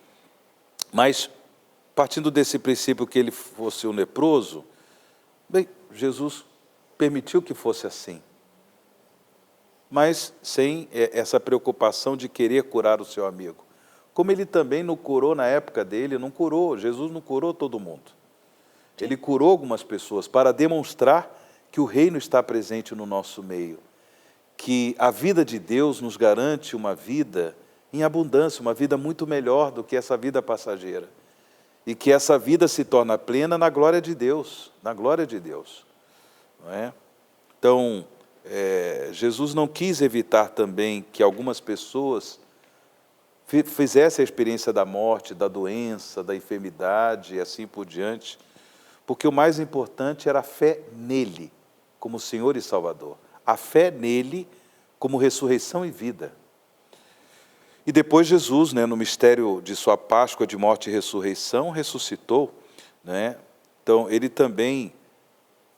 Mas, partindo desse princípio que ele fosse um leproso, bem, Jesus permitiu que fosse assim, mas sem essa preocupação de querer curar o seu amigo. Como ele também não curou na época dele, não curou, Jesus não curou todo mundo. Ele curou algumas pessoas para demonstrar que o reino está presente no nosso meio, que a vida de Deus nos garante uma vida em abundância, uma vida muito melhor do que essa vida passageira. E que essa vida se torna plena na glória de Deus, na glória de Deus. Não é? Então, Jesus não quis evitar também que algumas pessoas fizessem a experiência da morte, da doença, da enfermidade e assim por diante, porque o mais importante era a fé nele, como Senhor e Salvador. A fé nele como ressurreição e vida. E depois Jesus, né, no mistério de sua Páscoa de morte e ressurreição, ressuscitou, né? Então, ele também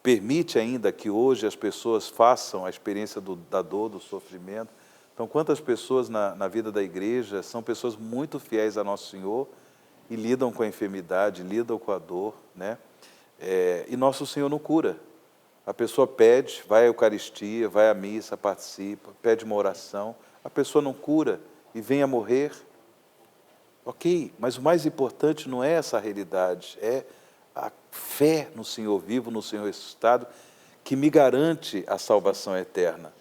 permite ainda que hoje as pessoas façam a experiência da dor, do sofrimento. Então, quantas pessoas na vida da igreja são pessoas muito fiéis a Nosso Senhor e lidam com a enfermidade, lidam com a dor, né? E Nosso Senhor não cura. A pessoa pede, vai à Eucaristia, vai à missa, participa, pede uma oração, a pessoa não cura e vem a morrer. Ok, mas o mais importante não é essa realidade, é a fé no Senhor vivo, no Senhor ressuscitado, que me garante a salvação eterna.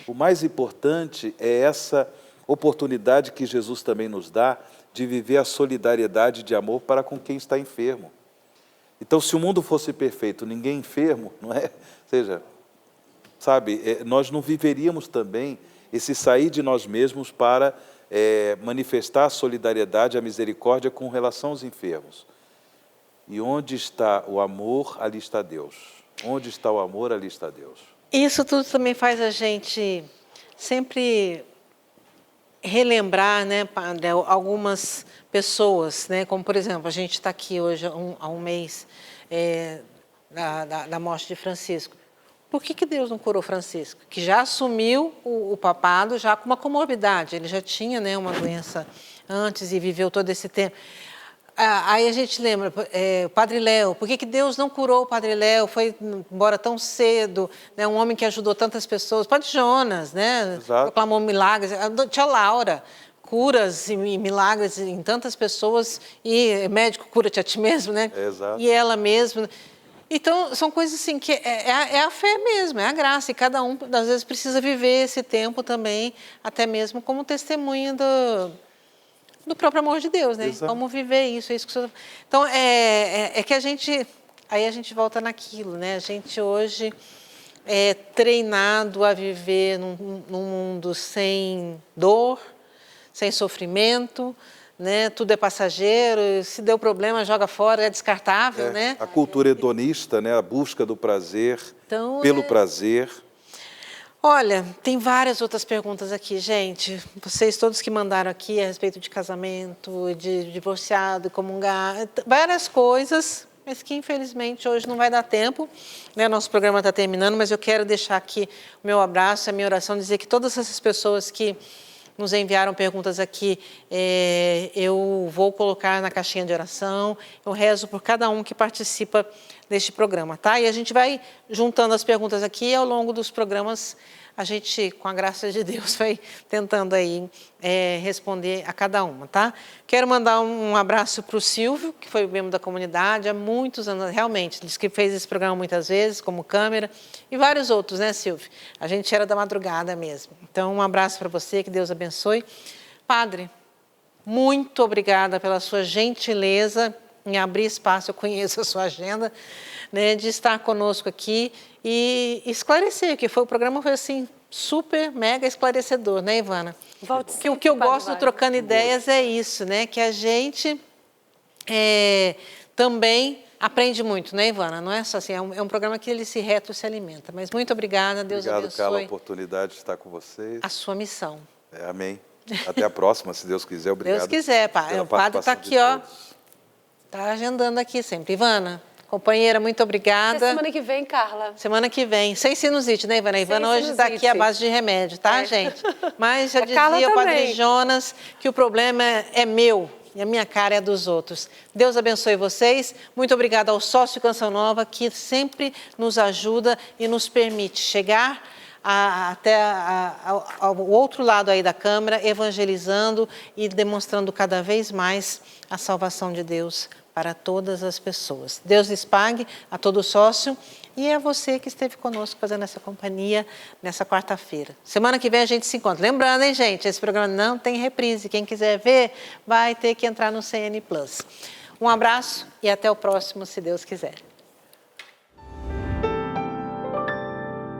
O mais importante é essa oportunidade que Jesus também nos dá de viver a solidariedade de amor para com quem está enfermo. Então, se o mundo fosse perfeito, ninguém enfermo, não é? Ou seja, sabe, nós não viveríamos também esse sair de nós mesmos para manifestar a solidariedade, a misericórdia com relação aos enfermos. E onde está o amor, ali está Deus. Onde está o amor, ali está Deus. Isso tudo também faz a gente sempre relembrar, né, Padre, algumas pessoas, né, como por exemplo, a gente está aqui hoje há um mês da morte de Francisco. Por que Deus não curou Francisco? Que já assumiu o papado já com uma comorbidade, ele já tinha, né, uma doença antes e viveu todo esse tempo. Aí a gente lembra, o Padre Léo, por que Deus não curou o Padre Léo, foi embora tão cedo, né, um homem que ajudou tantas pessoas, Padre Jonas, né, proclamou milagres, a tia Laura, curas e milagres em tantas pessoas, e médico, cura-te a ti mesmo, né, e ela mesma. Então, são coisas assim, que é a fé mesmo, é a graça, e cada um, às vezes, precisa viver esse tempo também, até mesmo como testemunha do próprio amor de Deus, né? Exato. Como viver isso, é isso que você... Então, é que a gente... Aí a gente volta naquilo, né? A gente hoje é treinado a viver num mundo sem dor, sem sofrimento, né? Tudo é passageiro, se deu problema, joga fora, é descartável, né? A cultura hedonista, né? A busca do prazer, então, pelo prazer. Olha, tem várias outras perguntas aqui, gente. Vocês todos que mandaram aqui a respeito de casamento, de divorciado, comungar, várias coisas, mas que infelizmente hoje não vai dar tempo, né? Nosso programa está terminando, mas eu quero deixar aqui o meu abraço, a minha oração, dizer que todas essas pessoas que nos enviaram perguntas aqui, eu vou colocar na caixinha de oração, eu rezo por cada um que participa deste programa, tá? E a gente vai juntando as perguntas aqui e ao longo dos programas a gente, com a graça de Deus, vai tentando aí responder a cada uma, tá? Quero mandar um abraço para o Silvio, que foi membro da comunidade há muitos anos, realmente, diz que fez esse programa muitas vezes, como câmera, e vários outros, né, Silvio? A gente era da madrugada mesmo. Então, um abraço para você, que Deus abençoe. Padre, muito obrigada pela sua gentileza em abrir espaço, eu conheço a sua agenda, né, de estar conosco aqui e esclarecer, que o programa foi assim, super, mega esclarecedor, né, Ivana? Que o que eu gosto do Trocando Ideias é isso, né, que a gente também aprende muito, né, Ivana? Não é só assim, é um programa que ele se se alimenta. Mas muito obrigada, Deus abençoe. Obrigado pela oportunidade de estar com vocês. A sua missão. Amém. Até a próxima, se Deus quiser. Obrigado. Deus quiser, pai. O padre está aqui, ó. Está agendando aqui sempre. Ivana, companheira, muito obrigada. Até semana que vem, Carla. Semana que vem. Sem sinusite, né, Ivana? Ivana hoje está aqui à base de remédio, tá, gente? Mas já dizia o Padre Jonas que o problema é meu e a minha cara é dos outros. Deus abençoe vocês. Muito obrigada ao Sócio Canção Nova, que sempre nos ajuda e nos permite chegar até ao outro lado aí da câmara, evangelizando e demonstrando cada vez mais a salvação de Deus para todas as pessoas. Deus lhes pague a todo sócio e a você que esteve conosco fazendo essa companhia nessa quarta-feira. Semana que vem a gente se encontra. Lembrando, hein, gente, esse programa não tem reprise. Quem quiser ver, vai ter que entrar no CN Plus. Um abraço e até o próximo, se Deus quiser.